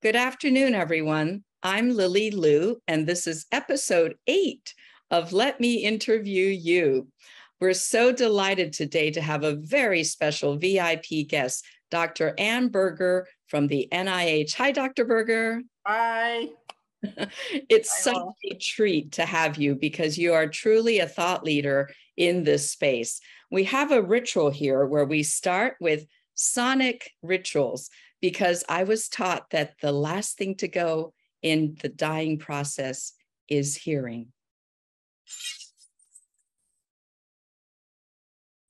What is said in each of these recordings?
Good afternoon, everyone. I'm Lily Liu, and this is episode 8 of Let Me Interview You. We're so delighted today to have a very special VIP guest, Dr. Ann Berger from the NIH. Hi, Dr. Berger. Hi. It's such a treat to have you because you are truly a thought leader in this space. We have a ritual here where we start with sonic rituals because I was taught that the last thing to go in the dying process is hearing.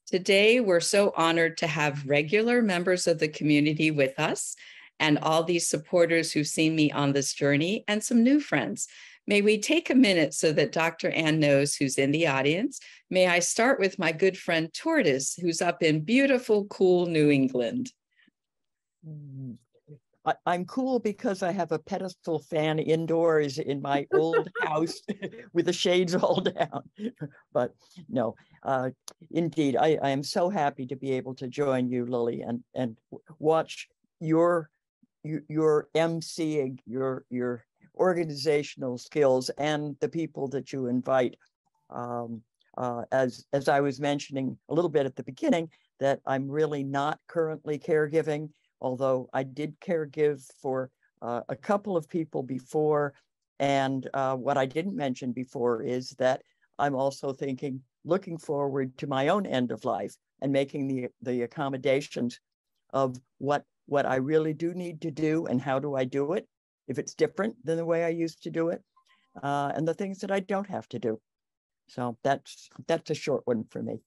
Today, we're so honored to have regular members of the community with us and all these supporters who've seen me on this journey and some new friends. May we take a minute so that Dr. Ann knows who's in the audience. May I start with my good friend Tortoise, who's up in beautiful, cool New England. I'm cool because I have a pedestal fan indoors in my old house with the shades all down. But no, indeed, I am so happy to be able to join you, Lily, and watch your emceeing, your organizational skills and the people that you invite. As I was mentioning a little bit at the beginning, that I'm really not currently caregiving, although I did caregive for a couple of people before. And what I didn't mention before is that I'm also looking forward to my own end of life and making the accommodations of what I really do need to do and how do I do it, if it's different than the way I used to do it, and the things that I don't have to do. So that's a short one for me.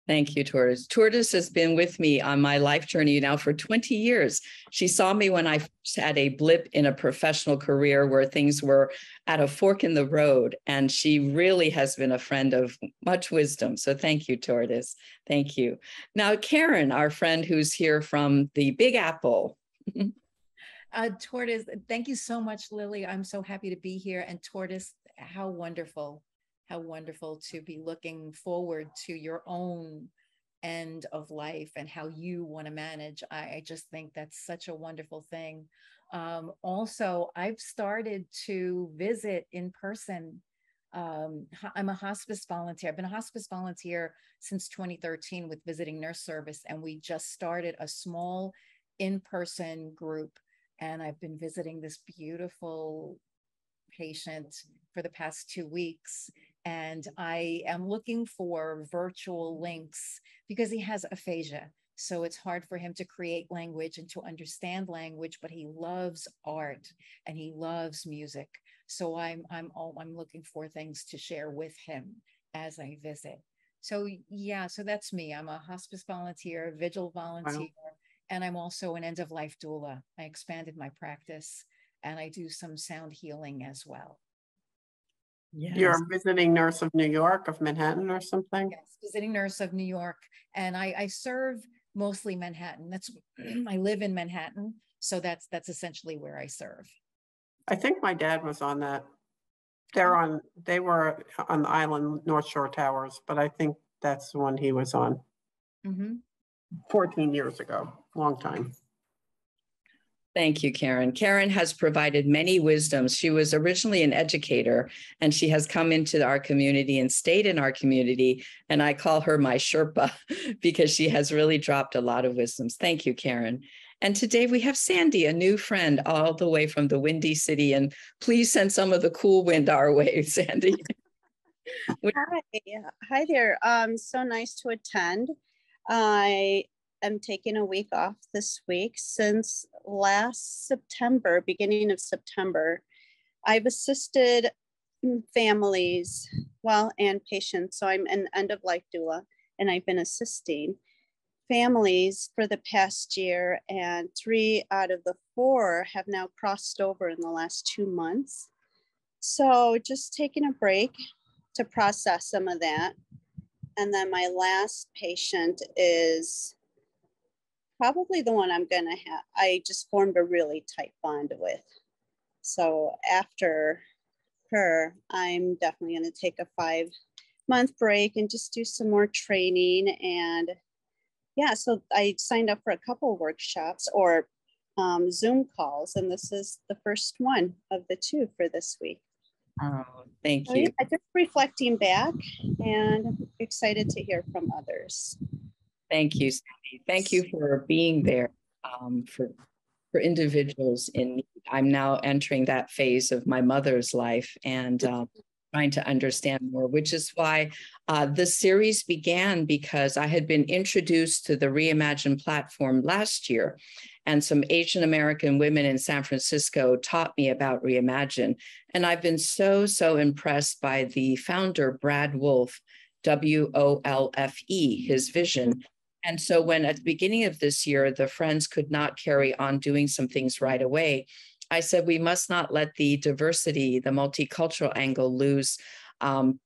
Thank you, Tortoise. Tortoise has been with me on my life journey now for 20 years. She saw me when I first had a blip in a professional career where things were at a fork in the road, and she really has been a friend of much wisdom. So thank you, Tortoise. Thank you. Now, Karen, our friend who's here from the Big Apple. Tortoise, thank you so much, Lily. I'm so happy to be here. And Tortoise, how wonderful to be looking forward to your own end of life and how you want to manage. I just think that's such a wonderful thing. Also, I've started to visit in person. I'm a hospice volunteer. I've been a hospice volunteer since 2013 with Visiting Nurse Service, and we just started a small in-person group. And I've been visiting this beautiful patient for the past 2 weeks. And I am looking for virtual links because he has aphasia. So it's hard for him to create language and to understand language, but he loves art and he loves music. So I'm looking for things to share with him as I visit. So yeah, so that's me. I'm a hospice volunteer, vigil volunteer, and I'm also an end-of-life doula. I expanded my practice and I do some sound healing as well. Yes. You're a visiting nurse of New York, of Manhattan or something? Yes, visiting nurse of New York. And I serve mostly Manhattan. I live in Manhattan. So that's essentially where I serve. I think my dad was on that. They were on the island North Shore Towers, but I think that's the one he was on. 14 years ago, long time. Thank you, Karen. Karen has provided many wisdoms. She was originally an educator, and she has come into our community and stayed in our community. And I call her my Sherpa because she has really dropped a lot of wisdoms. Thank you, Karen. And today we have Sandy, a new friend all the way from the Windy City. And please send some of the cool wind our way, Sandy. Hi there. So nice to attend. I'm taking a week off this week. Since last September, beginning of September, I've assisted families, and patients. So I'm an end-of-life doula, and I've been assisting families for the past year, and 3 out of the 4 have now crossed over in the last 2 months. So just taking a break to process some of that. And then my last patient is probably the one I'm gonna have. I just formed a really tight bond with. So after her, I'm definitely gonna take a 5-month break and just do some more training. And yeah, so I signed up for a couple of workshops, or Zoom calls, and this is the first one of the two for this week. Oh, thank So you. yeah, just reflecting back and excited to hear from others. Thank you, Sandy. Thank you for being there for individuals in need. I'm now entering that phase of my mother's life and trying to understand more, which is why this series began, because I had been introduced to the Reimagine platform last year, and some Asian American women in San Francisco taught me about Reimagine. And I've been so impressed by the founder, Brad Wolfe, WOLFE, his vision. And so when at the beginning of this year, the Friends could not carry on doing some things right away, I said, we must not let the diversity, the multicultural angle lose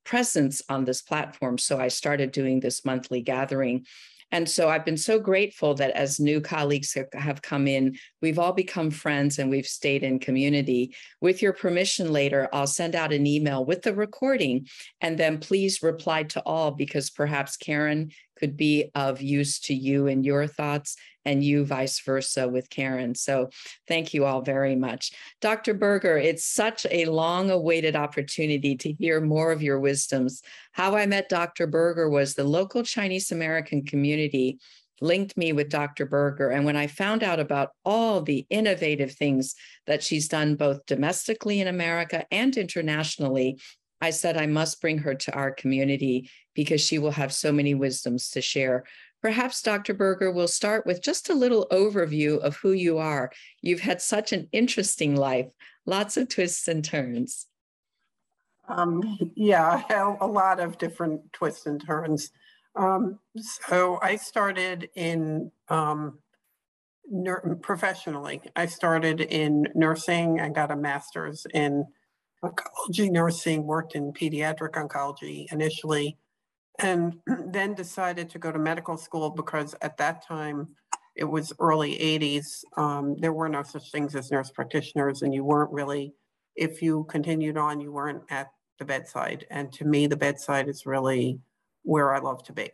presence on this platform. So I started doing this monthly gathering. And so I've been so grateful that as new colleagues have come in, we've all become friends and we've stayed in community. With your permission later, I'll send out an email with the recording, and then please reply to all, because perhaps Karen could be of use to you and your thoughts, and you vice versa with Karen. So thank you all very much. Dr. Berger, it's such a long-awaited opportunity to hear more of your wisdoms. How I met Dr. Berger was the local Chinese American community linked me with Dr. Berger. And when I found out about all the innovative things that she's done both domestically in America and internationally, I said, I must bring her to our community because she will have so many wisdoms to share. Perhaps Dr. Berger will start with just a little overview of who you are. You've had such an interesting life, lots of twists and turns. Yeah, a lot of different twists and turns. So I started in professionally. I started in nursing and got a master's in oncology nursing, worked in pediatric oncology initially, and then decided to go to medical school because at that time, it was early 80s. There were no such things as nurse practitioners, and you weren't really, if you continued on, you weren't at the bedside. And to me, the bedside is really where I love to be.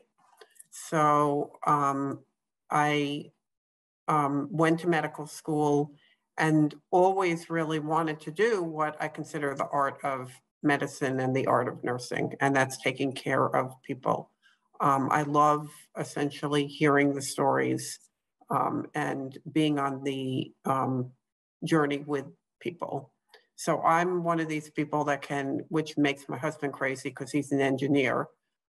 So I went to medical school and always really wanted to do what I consider the art of medicine and the art of nursing, and that's taking care of people. I love essentially hearing the stories and being on the journey with people. So I'm one of these people that can, which makes my husband crazy because he's an engineer.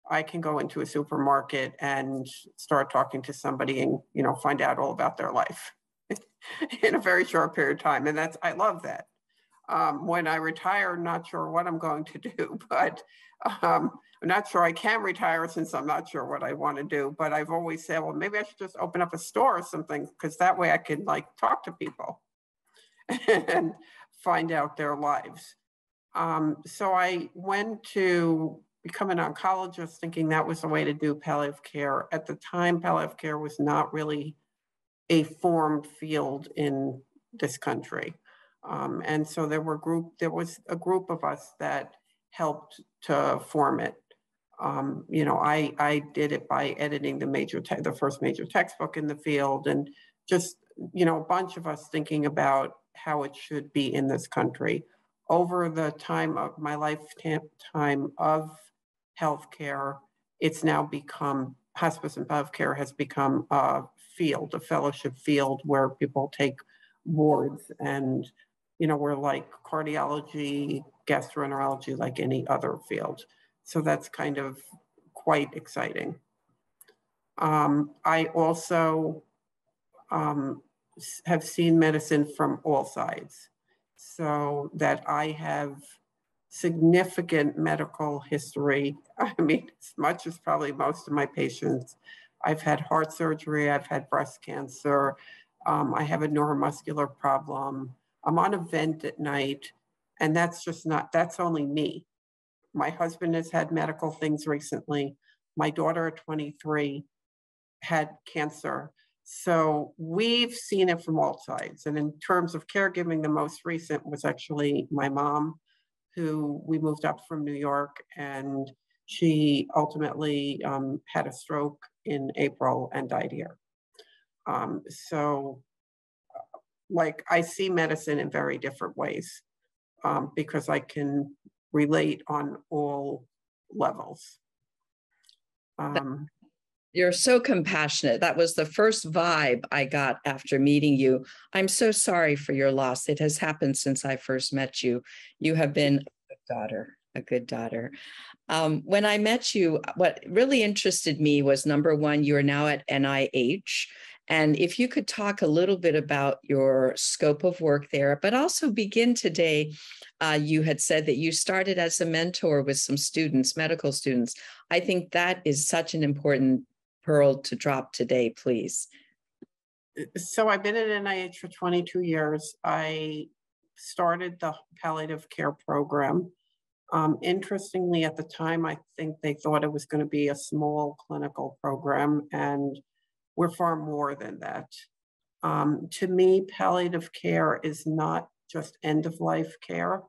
I can go into a supermarket and start talking to somebody and, you know, find out all about their life in a very short period of time. And that's, I love that. When I retire, I'm not sure what I'm going to do, but I'm not sure I can retire since I'm not sure what I want to do. But I've always said, well, maybe I should just open up a store or something, because that way I can like talk to people and find out their lives. So I went to become an oncologist thinking that was the way to do palliative care. At the time, palliative care was not really a formed field in this country. And so there was a group of us that helped to form it. You know, I did it by editing the first major textbook in the field, and just, you know, a bunch of us thinking about how it should be in this country. Over the time of my lifetime of healthcare, it's now become, hospice and palliative care has become a field, a fellowship field where people take boards, and, you know, we're like cardiology, gastroenterology, like any other field. So that's kind of quite exciting. I also have seen medicine from all sides, so that I have significant medical history. I mean, as much as probably most of my patients. I've had heart surgery, I've had breast cancer, I have a neuromuscular problem. I'm on a vent at night, and that's only me. My husband has had medical things recently. My daughter at 23 had cancer. So we've seen it from all sides. And in terms of caregiving, the most recent was actually my mom, who we moved up from New York, and she ultimately had a stroke in April and died here. So like I see medicine in very different ways, because I can relate on all levels. You're so compassionate. That was the first vibe I got after meeting you. I'm so sorry for your loss. It has happened since I first met you. You have been a good daughter, a good daughter. When I met you, what really interested me was, number one, you're now at NIH. And if you could talk a little bit about your scope of work there, but also begin today. You had said that you started as a mentor with some students, medical students. I think that is such an important pearl to drop today, please. So I've been at NIH for 22 years. I started the palliative care program. Interestingly, at the time, I think they thought it was going to be a small clinical program, and we're far more than that. To me, palliative care is not just end-of-life care.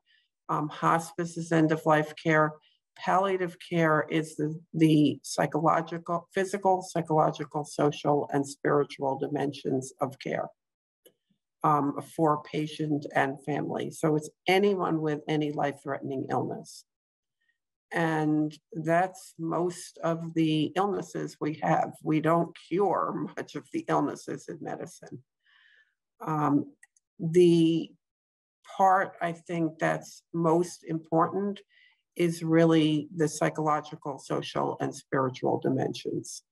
Hospice is end-of-life care. Palliative care is the psychological, physical, psychological, social, and spiritual dimensions of care for patient and family. So it's anyone with any life-threatening illness. And that's most of the illnesses we have. We don't cure much of the illnesses in medicine. The part I think that's most important is really the psychological, social, and spiritual dimensions.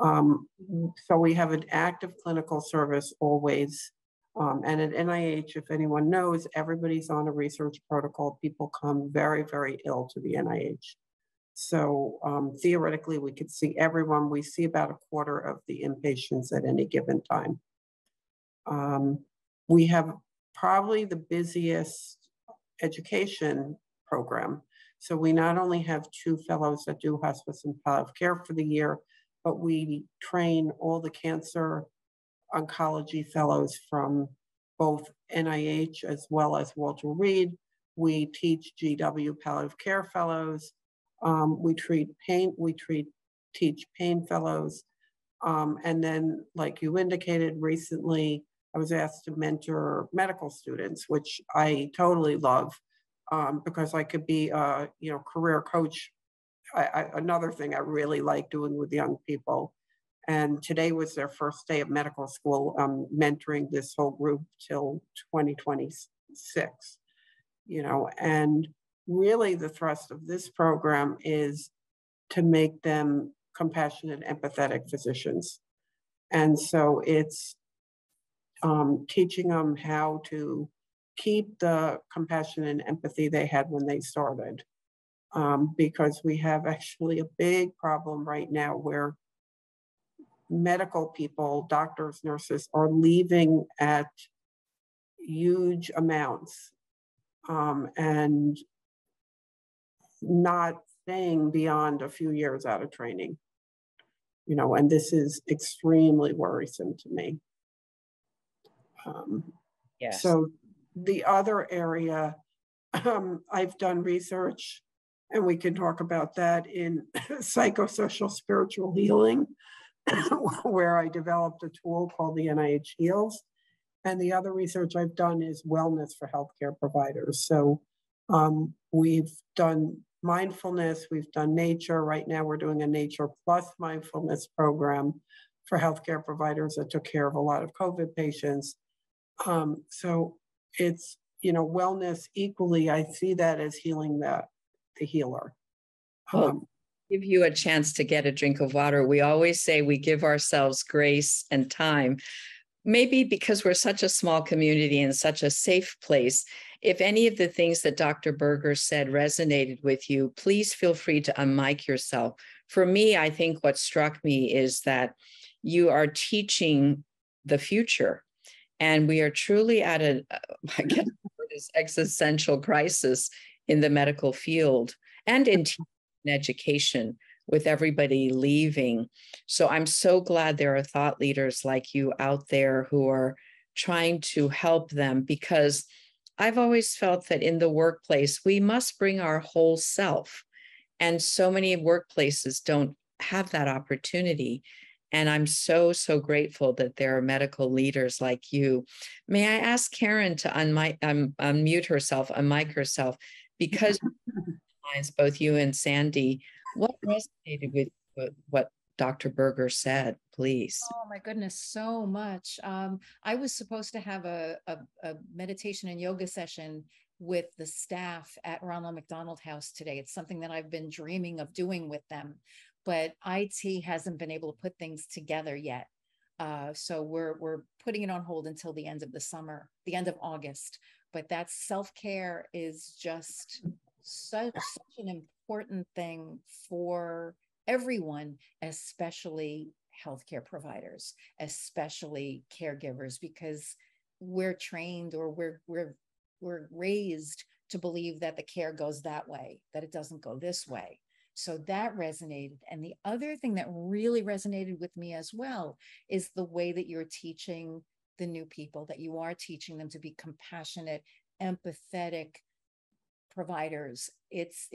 So we have an active clinical service always. And at NIH, if anyone knows, everybody's on a research protocol. People come very, very ill to the NIH. So theoretically, we could see everyone. We see about a quarter of the inpatients at any given time. We have probably the busiest education program. So we not only have 2 fellows that do hospice and palliative care for the year, but we train all the cancer oncology fellows from both NIH as well as Walter Reed. We teach GW palliative care fellows. We teach pain fellows. And then, like you indicated recently, I was asked to mentor medical students, which I totally love, because I could be a career coach. Another thing I really like doing with young people. And today was their first day of medical school, mentoring this whole group till 2026, and really the thrust of this program is to make them compassionate, empathetic physicians. And so it's teaching them how to keep the compassion and empathy they had when they started. Because we have actually a big problem right now where medical people, doctors, nurses, are leaving at huge amounts and not staying beyond a few years out of training, and this is extremely worrisome to me. Yes. So the other area, I've done research, and we can talk about that, in psychosocial spiritual healing, where I developed a tool called the NIH Heals. And the other research I've done is wellness for healthcare providers. So we've done mindfulness, we've done nature. Right now we're doing a nature plus mindfulness program for healthcare providers that took care of a lot of COVID patients. So it's, wellness equally, I see that as healing the healer. Well, give you a chance to get a drink of water. We always say we give ourselves grace and time, maybe because we're such a small community and such a safe place. If any of the things that Dr. Berger said resonated with you, please feel free to unmic yourself. For me, I think what struck me is that you are teaching the future, and we are truly at I guess this existential crisis in the medical field and in education, with everybody leaving. So I'm so glad there are thought leaders like you out there who are trying to help them, because I've always felt that in the workplace, we must bring our whole self. And so many workplaces don't have that opportunity. And I'm so, so grateful that there are medical leaders like you. May I ask Karen to unmute herself, unmic herself, because both you and Sandy, what resonated with what Dr. Berger said, please? Oh my goodness, so much. I was supposed to have a meditation and yoga session with the staff at Ronald McDonald House today. It's something that I've been dreaming of doing with them, but IT hasn't been able to put things together yet. So we're putting it on hold until the end of the summer, the end of August. But that self-care is just such an important thing for everyone, especially healthcare providers, especially caregivers, because we're trained or we're raised to believe that the care goes that way, that it doesn't go this way. So that resonated. And the other thing that really resonated with me as well is the way that you're teaching the new people, that you are teaching them to be compassionate, empathetic providers. It's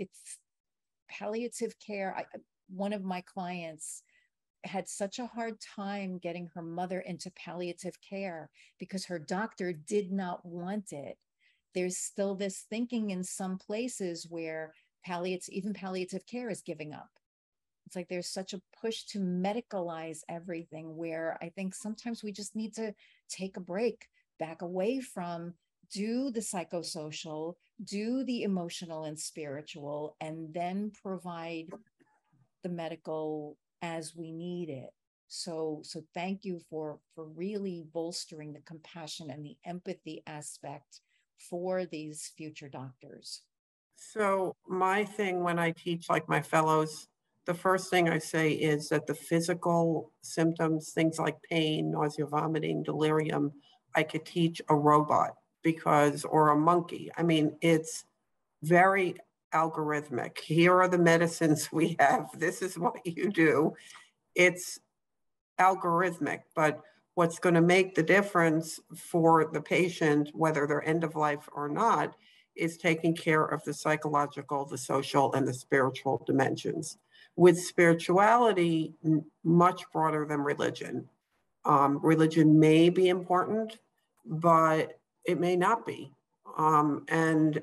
palliative care. One of my clients had such a hard time getting her mother into palliative care because her doctor did not want it. There's still this thinking in some places where even palliative care is giving up. It's like there's such a push to medicalize everything, where I think sometimes we just need to take a break, back away from, do the psychosocial, do the emotional and spiritual, and then provide the medical as we need it. So thank you for really bolstering the compassion and the empathy aspect for these future doctors. So my thing when I teach, like my fellows, the first thing I say is that the physical symptoms, things like pain, nausea, vomiting, delirium, I could teach a robot or a monkey. I mean, it's very algorithmic. Here are the medicines we have. This is what you do. It's algorithmic, but what's going to make the difference for the patient, whether they're end of life or not, is taking care of the psychological, the social, and the spiritual dimensions. With spirituality, much broader than religion. Religion may be important, but it may not be. And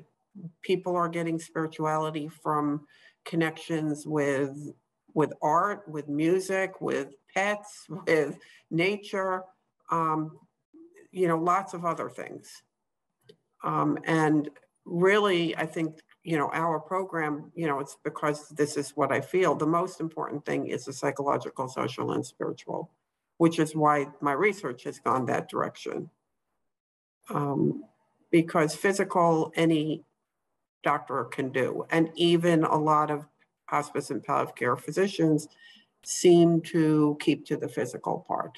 people are getting spirituality from connections with art, with music, with pets, with nature, lots of other things. And really, I think, our program, it's because this is what I feel. The most important thing is the psychological, social, and spiritual, which is why my research has gone that direction. Because physical, any doctor can do. And even a lot of hospice and palliative care physicians seem to keep to the physical part.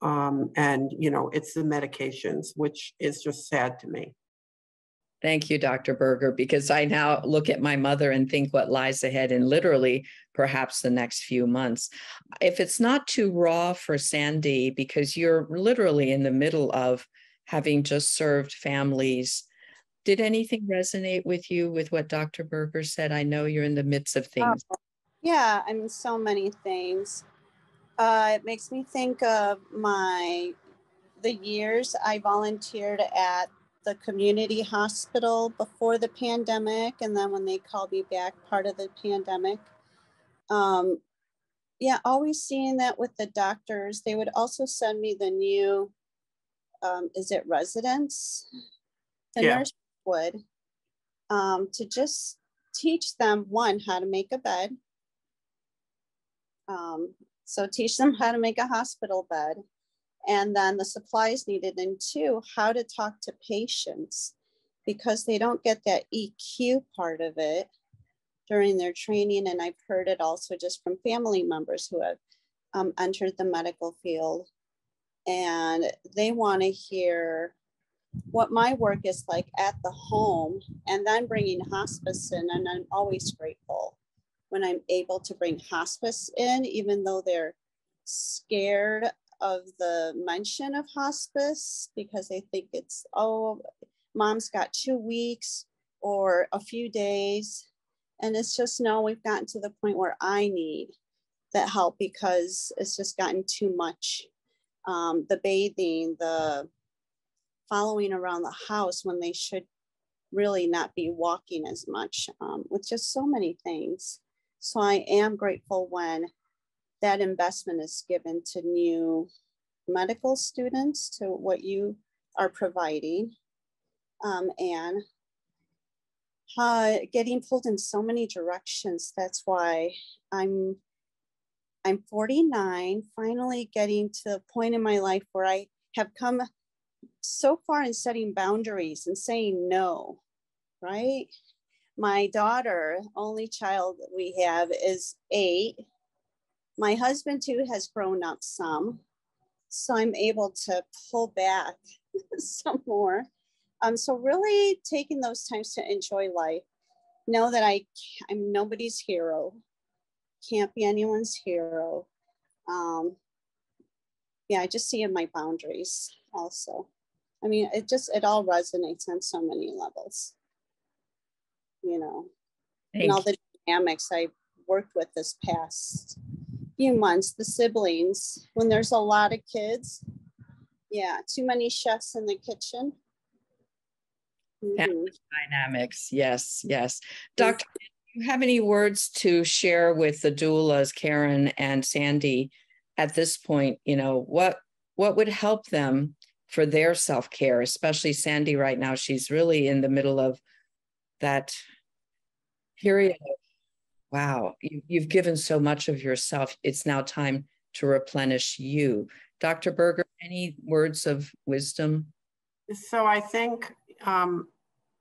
And, it's the medications, which is just sad to me. Thank you, Dr. Berger, because I now look at my mother and think what lies ahead in literally perhaps the next few months. If it's not too raw for Sandy, because you're literally in the middle of having just served families, did anything resonate with you with what Dr. Berger said? I know you're in the midst of things. Yeah, I mean, so many things. It makes me think of the years I volunteered at the community hospital before the pandemic, and then when they called me back part of the pandemic. Yeah, always seeing that with the doctors. They would also send me the new, is it residents? The nurse would, to just teach them, one, how to make a bed. So teach them how to make a hospital bed, and then the supplies needed, and two, how to talk to patients, because they don't get that EQ part of it during their training. And I've heard it also just from family members who have entered the medical field, and they want to hear what my work is like at the home, and then bringing hospice in. And I'm always grateful when I'm able to bring hospice in, even though they're scared of the mention of hospice, because they think it's, oh, mom's got 2 weeks or a few days. And it's just, no, we've gotten to the point where I need that help because it's just gotten too much. The bathing, the following around the house when they should really not be walking as much, with just so many things. So I am grateful when that investment is given to new medical students, to what you are providing, and getting pulled in so many directions. That's why I'm 49, finally getting to the point in my life where I have come so far in setting boundaries and saying no, right? My daughter, only child that we have, is 8. My husband too has grown up some, so I'm able to pull back some more. So really taking those times to enjoy life. Know that I'm nobody's hero. Can't be anyone's hero. Yeah, I just see in my boundaries also. I mean, it all resonates on so many levels, you know, and all the dynamics I worked with this past few months, the siblings, when there's a lot of kids. Yeah, too many chefs in the kitchen. Family dynamics. Yes, yes. Doctor, do you have any words to share with the doulas, Karen and Sandy, at this point? You know, what would help them for their self-care, especially Sandy right now? She's really in the middle of that period. Wow, you've given so much of yourself. It's now time to replenish you. Dr. Berger, any words of wisdom? So I think,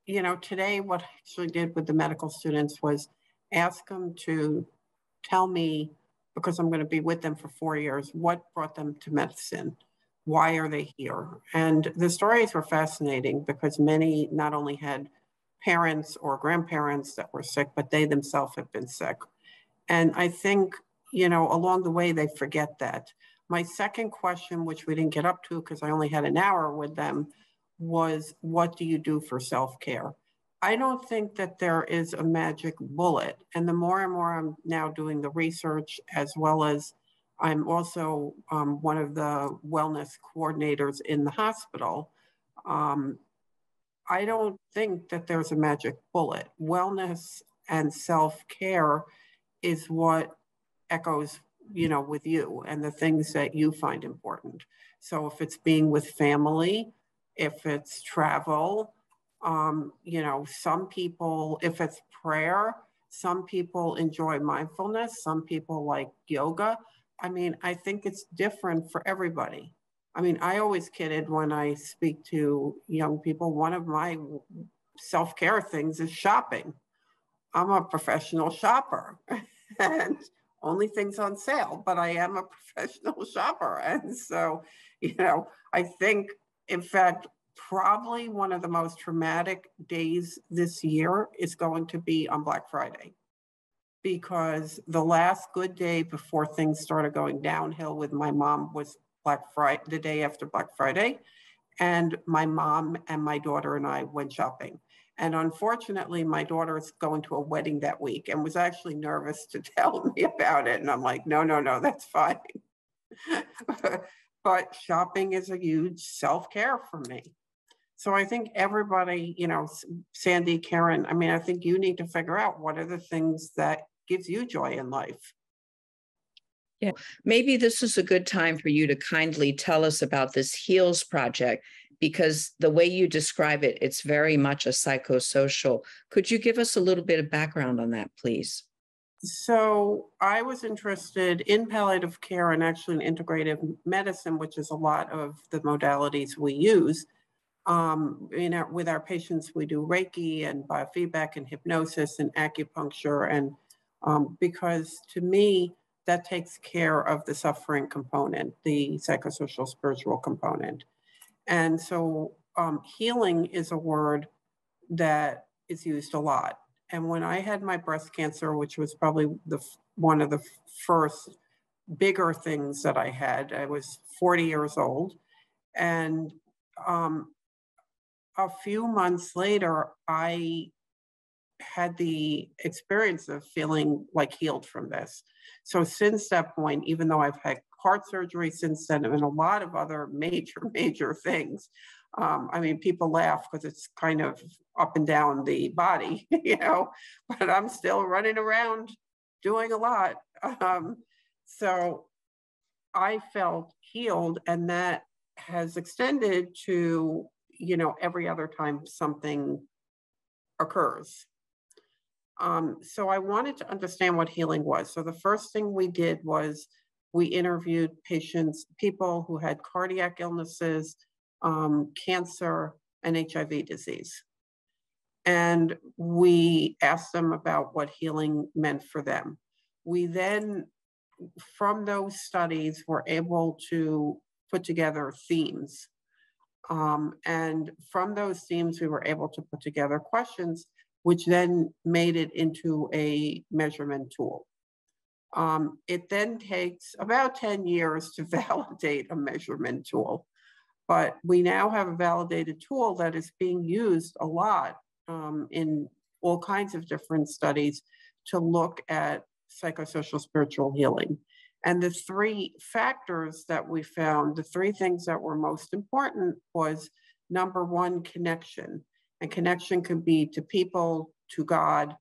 you know, today what I actually did with the medical students was ask them to tell me, because I'm going to be with them for 4 years, what brought them to medicine? Why are they here? And the stories were fascinating because many not only had parents or grandparents that were sick, but they themselves have been sick. And I think, you know, along the way, they forget that. My second question, which we didn't get up to because I only had an hour with them, was what do you do for self-care? I don't think that there is a magic bullet. And the more and more I'm now doing the research, as well as I'm also one of the wellness coordinators in the hospital, I don't think that there's a magic bullet. Wellness and self-care is what echoes, you know, with you and the things that you find important. So if it's being with family, if it's travel, you know, some people, if it's prayer, some people enjoy mindfulness, some people like yoga. I mean, I think it's different for everybody. I mean, I always kidded when I speak to young people, one of my self-care things is shopping. I'm a professional shopper and only things on sale, but I am a professional shopper. And so, you know, I think, in fact, probably one of the most traumatic days this year is going to be on Black Friday, because the last good day before things started going downhill with my mom was Black Friday, the day after Black Friday. And my mom and my daughter and I went shopping. And unfortunately, my daughter is going to a wedding that week and was actually nervous to tell me about it. And I'm like, no, that's fine. But shopping is a huge self-care for me. So I think everybody, you know, Sandy, Karen, I mean, I think you need to figure out what are the things that gives you joy in life. Yeah, maybe this is a good time for you to kindly tell us about this HEALS project, because the way you describe it, it's very much a psychosocial. Could you give us a little bit of background on that, please? So I was interested in palliative care and actually in integrative medicine, which is a lot of the modalities we use. With our patients, we do Reiki and biofeedback and hypnosis and acupuncture. And because to me, that takes care of the suffering component, the psychosocial spiritual component. And so healing is a word that is used a lot. And when I had my breast cancer, which was probably one of the first bigger things that I had, I was 40 years old. And a few months later, I had the experience of feeling like healed from this. So since that point, even though I've had heart surgery since then and a lot of other major things, I mean, people laugh because it's kind of up and down the body, you know, but I'm still running around doing a lot. So I felt healed, and that has extended to, you know, every other time something occurs. So I wanted to understand what healing was. So the first thing we did was we interviewed people who had cardiac illnesses, cancer, and HIV disease. And we asked them about what healing meant for them. We then, from those studies, were able to put together themes. And from those themes, we were able to put together questions, which then made it into a measurement tool. It then takes about 10 years to validate a measurement tool, but we now have a validated tool that is being used a lot in all kinds of different studies to look at psychosocial spiritual healing. And the three factors that we found, the three things that were most important was, number one, connection. And connection could be to people, to God,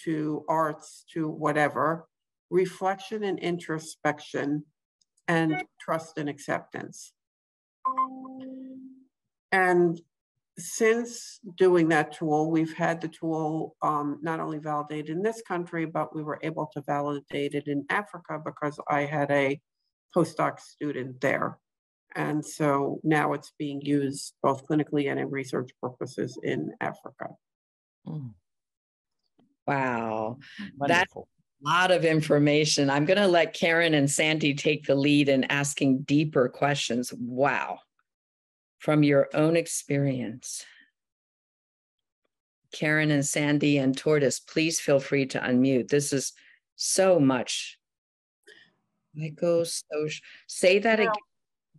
to arts, to whatever, reflection and introspection, and trust and acceptance. And since doing that tool, we've had the tool not only validated in this country, but we were able to validate it in Africa because I had a postdoc student there. And so now it's being used both clinically and in research purposes in Africa. Wow. Wonderful. That's a lot of information. I'm going to let Karen and Sandy take the lead in asking deeper questions. Wow. From your own experience. Karen and Sandy and Tortoise, please feel free to unmute. This is so much. Say that again.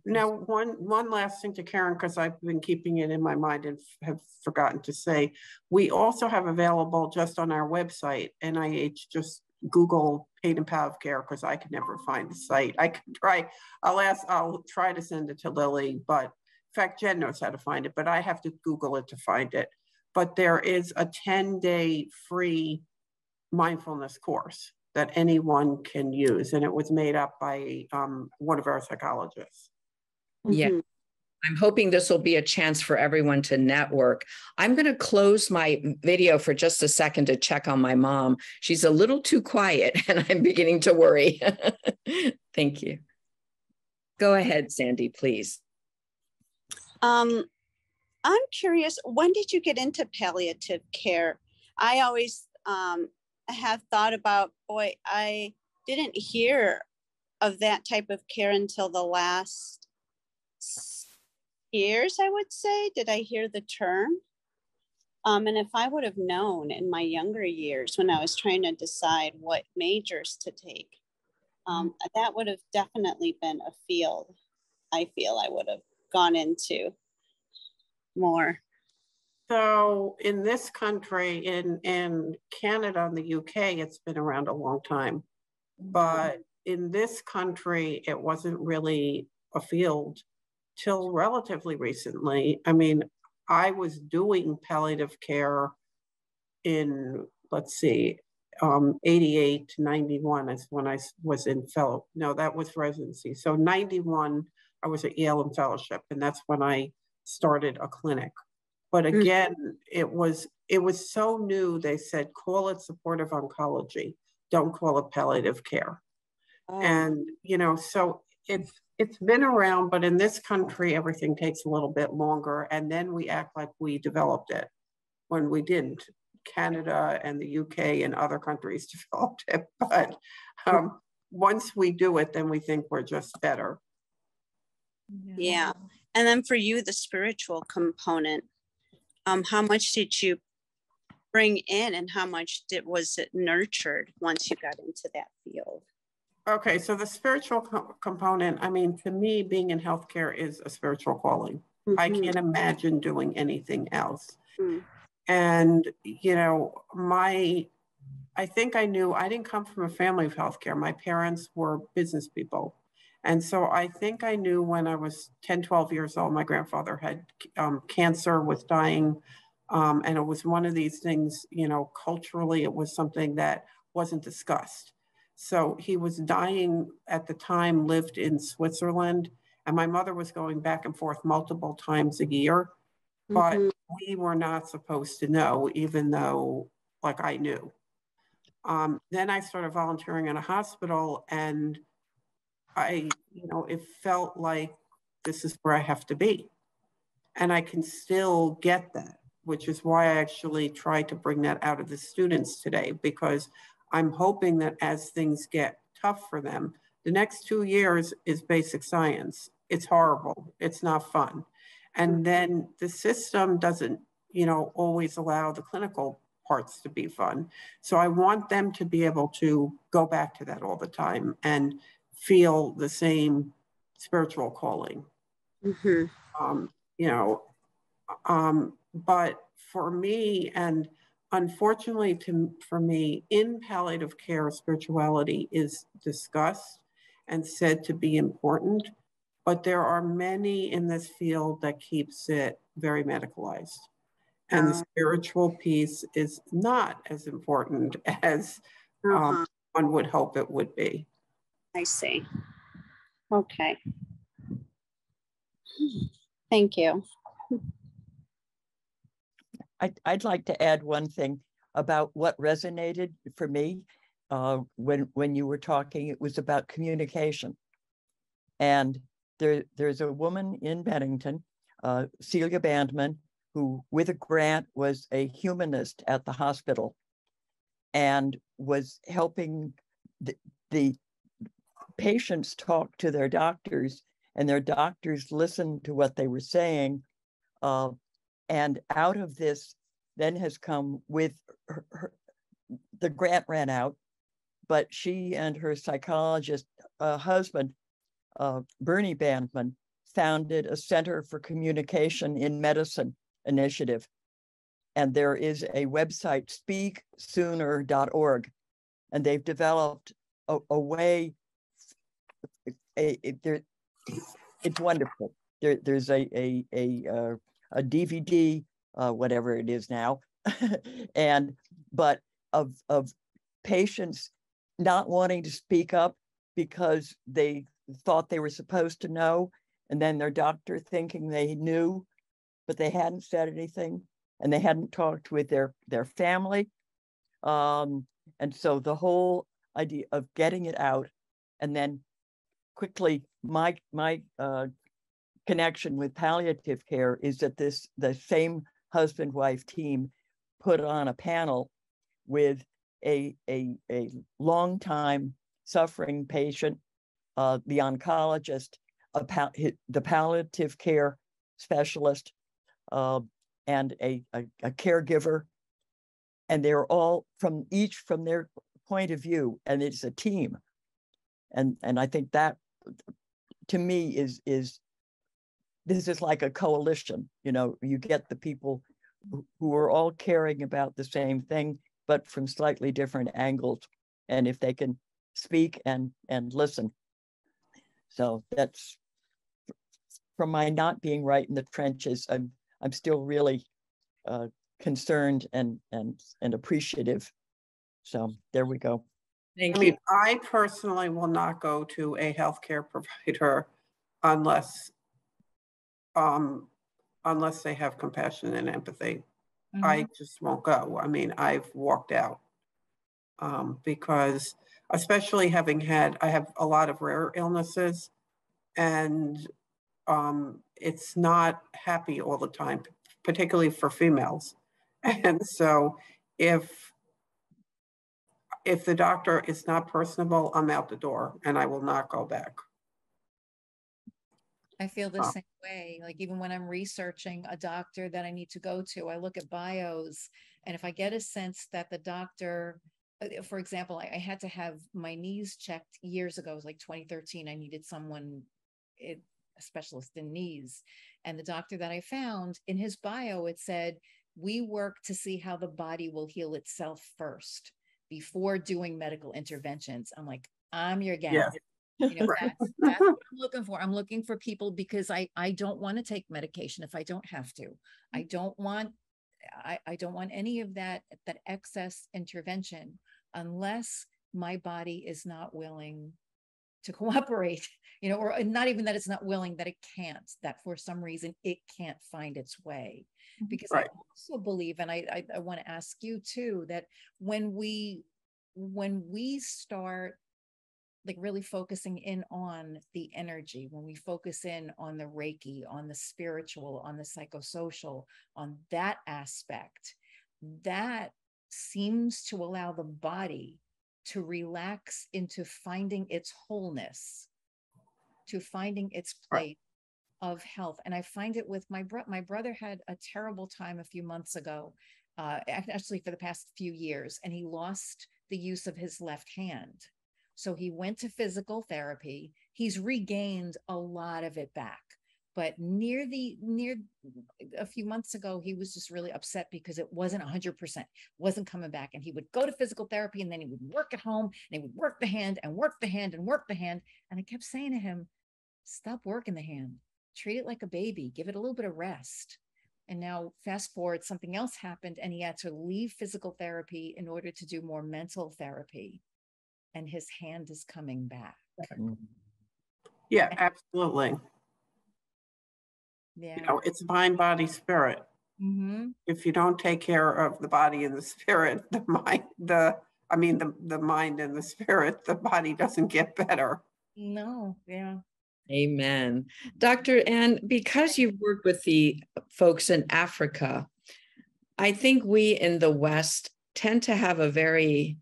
Now, one last thing to Karen, because I've been keeping it in my mind and have forgotten to say, we also have available just on our website, NIH, just Google pain and palliative care, because I could never find the site. I can try, I'll try to send it to Lily, but in fact, Jen knows how to find it, but I have to Google it to find it. But there is a 10-day free mindfulness course that anyone can use. And it was made up by one of our psychologists. Yeah. I'm hoping this will be a chance for everyone to network. I'm going to close my video for just a second to check on my mom. She's a little too quiet and I'm beginning to worry. Thank you. Go ahead, Sandy, please. I'm curious, when did you get into palliative care? I always have thought about, boy, I didn't hear of that type of care until the last years, I would say. Did I hear the term? And if I would have known in my younger years when I was trying to decide what majors to take, that would have definitely been a field I feel I would have gone into more. So in this country, in Canada and the UK, it's been around a long time. But in this country, it wasn't really a field till relatively recently. I mean, I was doing palliative care in, let's see, 88 to 91 is when I was in that was residency. So 91, I was at Yale in fellowship, and that's when I started a clinic. But again, it was so new, they said, call it supportive oncology. Don't call it palliative care. Oh. And, you know, so it's been around, but in this country, everything takes a little bit longer. And then we act like we developed it when we didn't. Canada and the UK and other countries developed it. But once we do it, then we think we're just better. Yeah. And then for you, the spiritual component, how much did you bring in and how much was it nurtured once you got into that field? Okay, so the spiritual component, I mean, to me, being in healthcare is a spiritual calling. I can't imagine doing anything else. And, I think I knew I didn't come from a family of healthcare. My parents were business people. And so I think I knew when I was 10, 12 years old, my grandfather had cancer, was dying. And it was one of these things, culturally, it was something that wasn't discussed. So he was dying at the time, lived in Switzerland, and my mother was going back and forth multiple times a year. But we were not supposed to know, even though, like, I knew. Then I started volunteering in a hospital, and it felt like this is where I have to be. And I can still get that, which is why I actually try to bring that out of the students today, because I'm hoping that as things get tough for them, the next 2 years is basic science. It's horrible. It's not fun. And then the system doesn't, always allow the clinical parts to be fun. So I want them to be able to go back to that all the time and feel the same spiritual calling. Um, you know, but for me, and unfortunately for me, in palliative care, spirituality is discussed and said to be important, but there are many in this field that keeps it very medicalized. And the spiritual piece is not as important as one would hope it would be. I see. Okay. Thank you. I'd like to add one thing about what resonated for me when you were talking. It was about communication. And there's a woman in Bennington, Celia Bandman, who with a grant was a humanist at the hospital and was helping the patients talk to their doctors, and their doctors listened to what they were saying. And out of this then has come with the grant ran out, but she and her psychologist husband, Bernie Bandman, founded a Center for Communication in Medicine initiative. And there is a website, speaksooner.org, and they've developed a way, it's wonderful. There's a DVD, whatever it is now, but of patients not wanting to speak up because they thought they were supposed to know, and then their doctor thinking they knew, but they hadn't said anything, and they hadn't talked with their family. And so the whole idea of getting it out, and then quickly, my connection with palliative care is that the same husband-wife team put on a panel with a long-time suffering patient, the oncologist, the palliative care specialist, and a caregiver, and they're all each from their point of view, and it's a team, and I think that to me is this is like a coalition. You get the people who are all caring about the same thing, but from slightly different angles, and if they can speak and listen. So that's, from my not being right in the trenches, I'm still really concerned and appreciative. So there we go. Thank you. I personally will not go to a healthcare provider unless they have compassion and empathy. I just won't go. I mean, I've walked out because, especially I have a lot of rare illnesses, and it's not happy all the time, particularly for females. And so if the doctor is not personable, I'm out the door and I will not go back. I feel the same way. Like, even when I'm researching a doctor that I need to go to, I look at bios, and if I get a sense that the doctor, for example, I had to have my knees checked years ago. It was like 2013. I needed someone, a specialist in knees. And the doctor that I found, in his bio, it said, we work to see how the body will heal itself first before doing medical interventions. I'm like, I'm your gal. Yeah. You know, Right. that's what I'm looking for. I'm looking for people because I don't want to take medication if I don't have to. I don't want any of that excess intervention unless my body is not willing to cooperate, you know, or not even that it's not willing, that it can't, that for some reason it can't find its way. Because Right. I also believe, and I want to ask you too, that when we start like really focusing in on the energy, when we focus in on the Reiki, on the spiritual, on the psychosocial, on that aspect, that seems to allow the body to relax into finding its wholeness, to finding its place of health. And I find it with my brother had a terrible time a few months ago, actually for the past few years, and he lost the use of his left hand. So he went to physical therapy. He's regained a lot of it back. But near a few months ago, he was just really upset because it wasn't 100%, wasn't coming back. And he would go to physical therapy and then he would work at home and he would work the hand and work the hand and work the hand. And I kept saying to him, stop working the hand, treat it like a baby, give it a little bit of rest. And now fast forward, something else happened and he had to leave physical therapy in order to do more mental therapy. And his hand is coming back. Yeah, absolutely. Yeah. You know, it's mind, body, spirit. Mm-hmm. If you don't take care of the body and the spirit, the mind and the spirit, the body doesn't get better. No, yeah. Amen. Dr. Ann, because you've worked with the folks in Africa, I think we in the West tend to have a very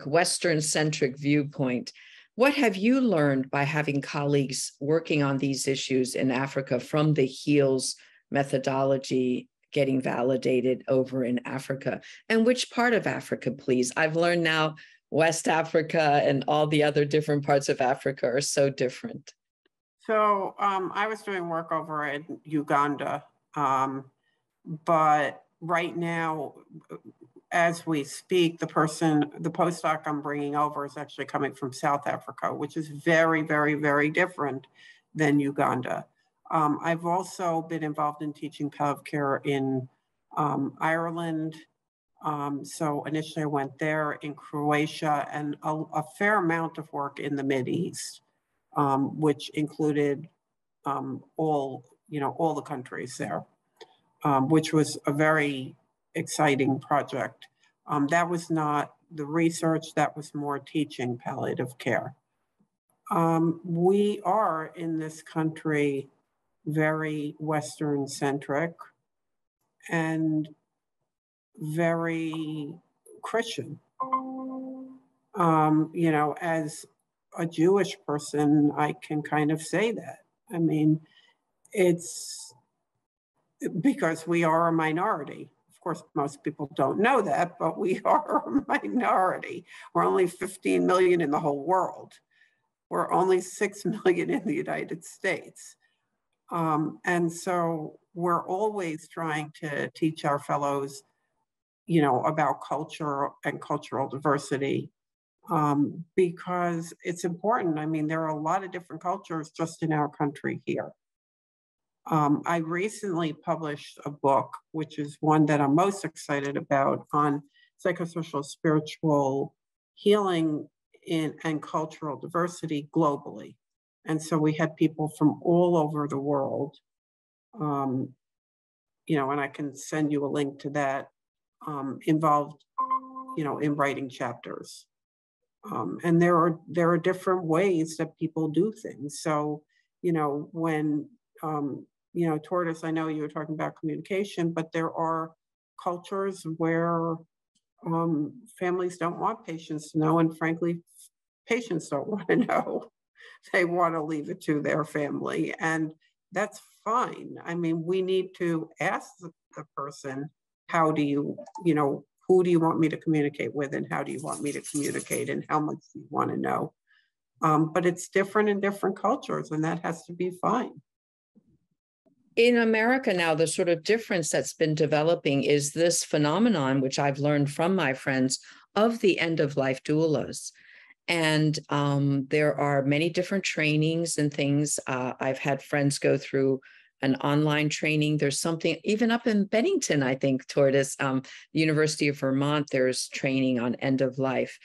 Western-centric viewpoint. What have you learned by having colleagues working on these issues in Africa from the HEALS methodology getting validated over in Africa? And which part of Africa, please? I've learned now West Africa and all the other different parts of Africa are so different. So I was doing work over in Uganda, but right now, as we speak, the postdoc I'm bringing over is actually coming from South Africa, which is very, very, very different than Uganda. I've also been involved in teaching palliative care in Ireland. So initially I went there, in Croatia, and a fair amount of work in the Mideast, which included all the countries there, which was a very exciting project. That was not the research, that was more teaching palliative care. We are in this country very Western centric and very Christian. You know, as a Jewish person, I can kind of say that. I mean, it's because we are a minority. Of course, most people don't know that, but we are a minority. We're only 15 million in the whole world. We're only 6 million in the United States. And so we're always trying to teach our fellows, you know, about culture and cultural diversity, because it's important. I mean, there are a lot of different cultures just in our country here. I recently published a book, which is one that I'm most excited about, on psychosocial spiritual healing and cultural diversity globally. And so we had people from all over the world, you know, and I can send you a link to that, involved, you know, in writing chapters. And there are different ways that people do things. So, you know, when, you know, Tortoise, I know you were talking about communication, but there are cultures where families don't want patients to know, and frankly, patients don't want to know. They want to leave it to their family, and that's fine. I mean, we need to ask the person, how do you, you know, who do you want me to communicate with, and how do you want me to communicate, and how much do you want to know? But it's different in different cultures, and that has to be fine. In America now, the sort of difference that's been developing is this phenomenon, which I've learned from my friends, of the end-of-life doulas. And there are many different trainings and things. I've had friends go through an online training. There's something even up in Bennington, I think, Tortoise, the University of Vermont, there's training on end of life.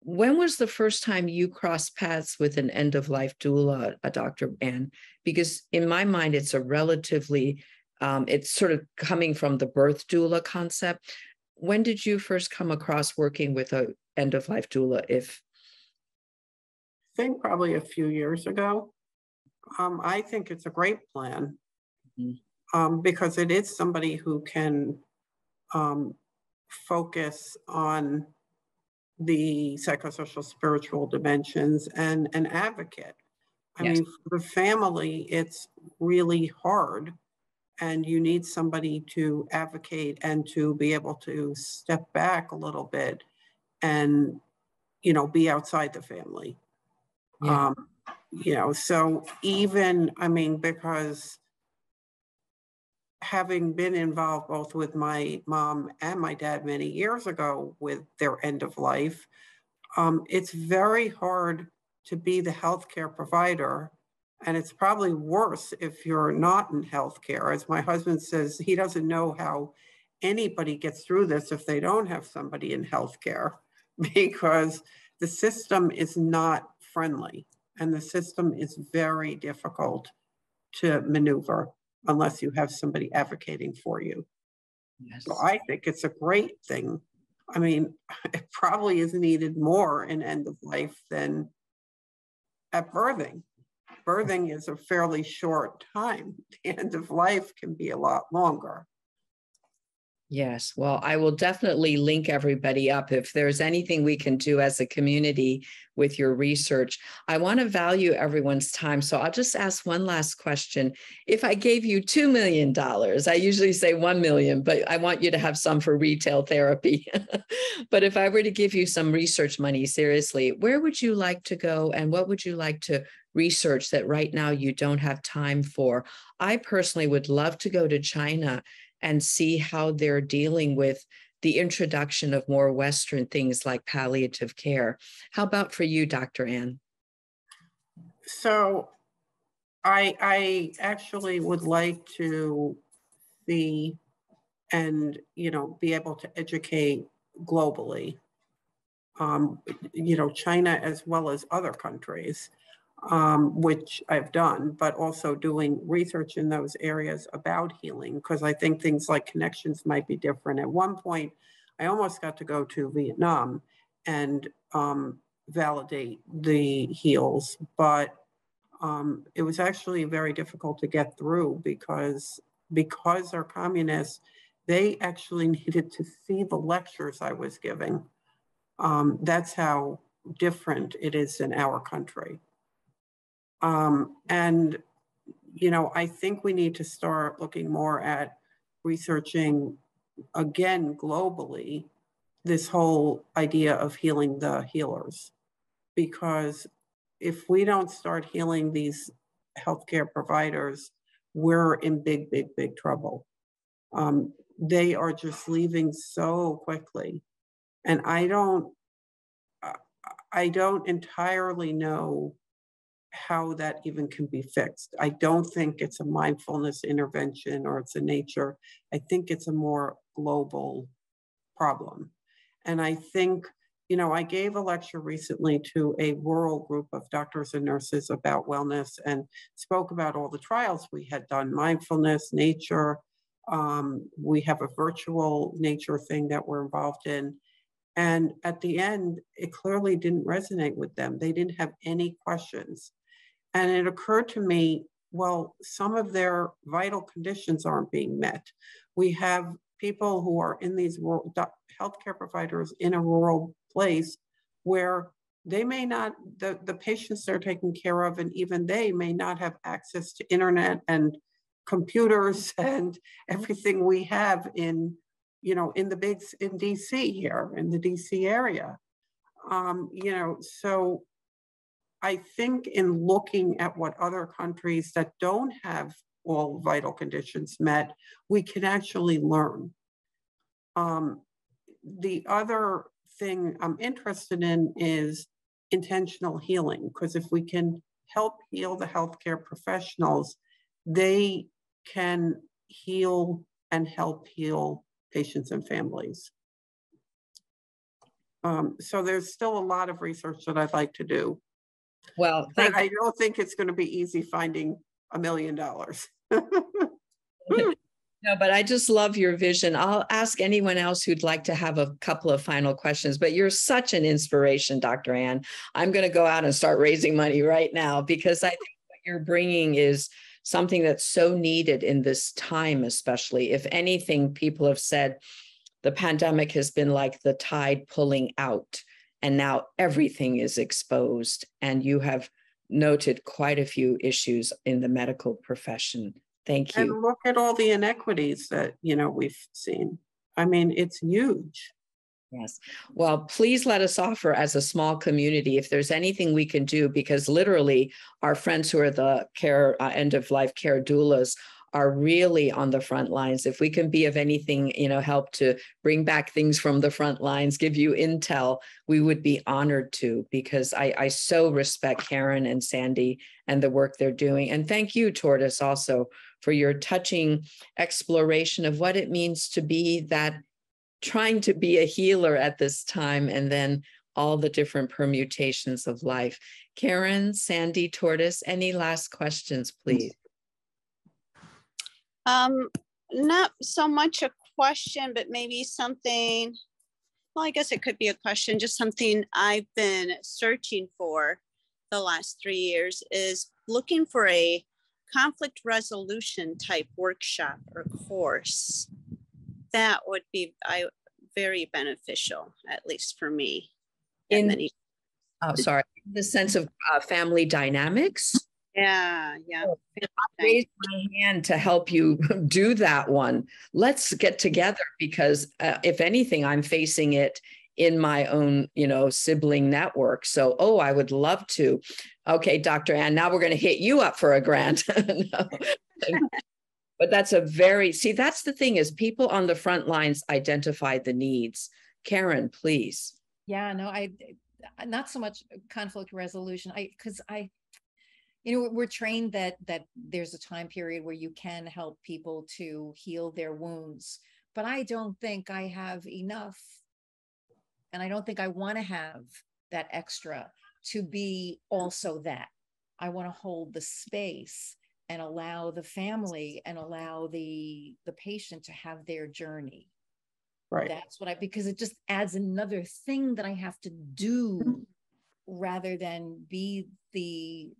When was the first time you crossed paths with an end of life doula, Dr. Ann? Because in my mind, it's a relatively, it's sort of coming from the birth doula concept. When did you first come across working with a end of life doula, if? I think probably a few years ago. I think it's a great plan because it is somebody who can focus on the psychosocial spiritual dimensions and an advocate. I mean, for the family, it's really hard, and you need somebody to advocate and to be able to step back a little bit and, you know, be outside the family. You know, so even, I mean, because having been involved both with my mom and my dad many years ago with their end of life, it's very hard to be the healthcare provider. And it's probably worse if you're not in healthcare. As my husband says, he doesn't know how anybody gets through this if they don't have somebody in healthcare, because the system is not friendly and the system is very difficult to maneuver unless you have somebody advocating for you. So I think it's a great thing. I mean, it probably is needed more in end of life than at birthing. Birthing is a fairly short time. The end of life can be a lot longer. Yes, well, I will definitely link everybody up. If there's anything we can do as a community with your research, I want to value everyone's time. So I'll just ask one last question. If I gave you $2 million, I usually say 1 million, but I want you to have some for retail therapy. But if I were to give you some research money, seriously, where would you like to go and what would you like to research that right now you don't have time for? I personally would love to go to China and see how they're dealing with the introduction of more Western things like palliative care. How about for you, Dr. Ann? So I actually would like to see and, you know, be able to educate globally, you know, China as well as other countries, which I've done, but also doing research in those areas about healing, because I think things like connections might be different. At one point, I almost got to go to Vietnam and validate the heals, but it was actually very difficult to get through because they're communists. They actually needed to see the lectures I was giving. That's how different it is in our country. And, you know, I think we need to start looking more at researching, again, globally, this whole idea of healing the healers. Because if we don't start healing these healthcare providers, we're in big, big, big trouble. They are just leaving so quickly. And I don't entirely know how that even can be fixed. I don't think it's a mindfulness intervention or it's a nature. I think it's a more global problem. And I think, you know, I gave a lecture recently to a rural group of doctors and nurses about wellness and spoke about all the trials we had done, mindfulness, nature. We have a virtual nature thing that we're involved in. And at the end, it clearly didn't resonate with them. They didn't have any questions. And it occurred to me, well, some of their vital conditions aren't being met. We have people who are in these rural healthcare providers in a rural place where they may not, the patients they're taking care of, and even they may not have access to internet and computers and everything we have in, you know, in DC here, in the DC area. You know, so I think in looking at what other countries that don't have all vital conditions met, we can actually learn. The other thing I'm interested in is intentional healing, because if we can help heal the healthcare professionals, they can heal and help heal patients and families. So there's still a lot of research that I'd like to do. Well, But I don't think it's going to be easy finding $1 million. No, but I just love your vision. I'll ask anyone else who'd like to have a couple of final questions, but you're such an inspiration, Dr. Ann. I'm going to go out and start raising money right now, because I think what you're bringing is something that's so needed in this time, especially. If anything, people have said the pandemic has been like the tide pulling out, and now everything is exposed. And you have noted quite a few issues in the medical profession. Thank you. And look at all the inequities that, we've seen. I mean, it's huge. Yes. Well, please let us offer as a small community if there's anything we can do, because literally our friends who are the care end-of-life care doulas are really on the front lines. If we can be of anything, help to bring back things from the front lines, give you intel, we would be honored to, because I so respect Karen and Sandy and the work they're doing. And thank you, Tortoise, also for your touching exploration of what it means to be that, trying to be a healer at this time, and then all the different permutations of life. Karen, Sandy, Tortoise, any last questions, please? Not so much a question, but maybe something, well, I guess it could be a question, just something I've been searching for the last 3 years, is looking for a conflict resolution type workshop or course. That would be very beneficial, at least for me. In the sense of family dynamics? Yeah. I'll raise my hand to help you do that one. Let's get together, because if anything, I'm facing it in my own, sibling network. So, I would love to. Okay, Dr. Ann, now we're going to hit you up for a grant. No. But that's that's the thing, is people on the front lines identify the needs. Karen, please. Yeah, no, not so much conflict resolution. Because we're trained that there's a time period where you can help people to heal their wounds, but I don't think I have enough, and I don't think I want to have that extra to be also that. I want to hold the space and allow the family and allow the patient to have their journey. Right. That's what because it just adds another thing that I have to do, rather than be the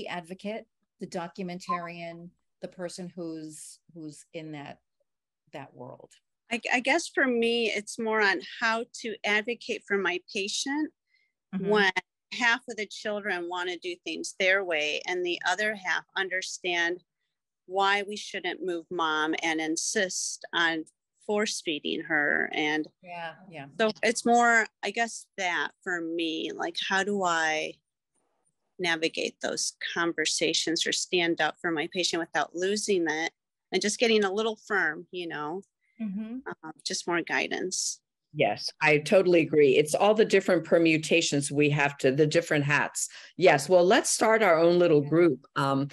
advocate, the documentarian, the person who's in that world. I guess for me, it's more on how to advocate for my patient when half of the children want to do things their way and the other half understand why we shouldn't move mom and insist on force feeding her. And so it's more, I guess, that for me, like, how do I navigate those conversations or stand up for my patient without losing it and just getting a little firm, just more guidance. Yes, I totally agree. It's all the different permutations we have to, the different hats. Yes, well, let's start our own little group. Thank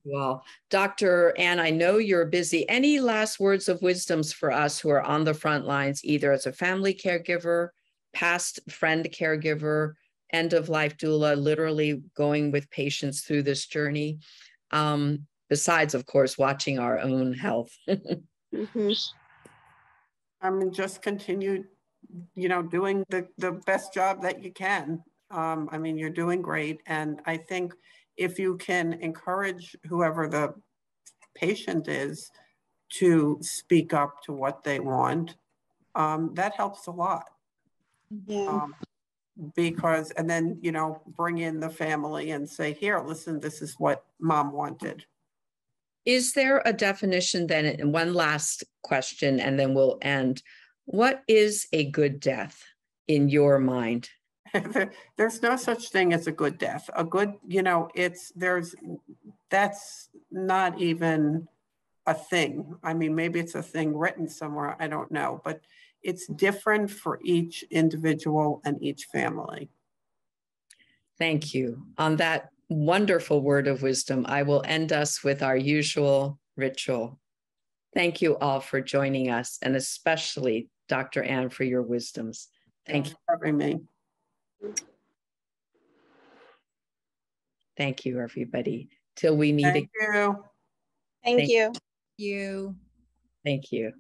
you all. Dr. Ann, I know you're busy. Any last words of wisdoms for us who are on the front lines, either as a family caregiver, past friend caregiver, end-of-life doula, literally going with patients through this journey, besides, of course, watching our own health? I mean, just continue, doing the best job that you can. I mean, you're doing great. And I think if you can encourage whoever the patient is to speak up to what they want, that helps a lot. Yeah. Because, and then, bring in the family and say, here, listen, this is what mom wanted. Is there a definition then, and one last question, and then we'll end. What is a good death in your mind? There's no such thing as a good death. A good, you know, that's not even a thing. I mean, maybe it's a thing written somewhere, I don't know, but it's different for each individual and each family. Thank you. On that wonderful word of wisdom, I will end us with our usual ritual. Thank you all for joining us, and especially Dr. Ann for your wisdoms. Thank you. For having me. Thank you, everybody. Till we meet again. Thank you. Thank you. You. Thank you.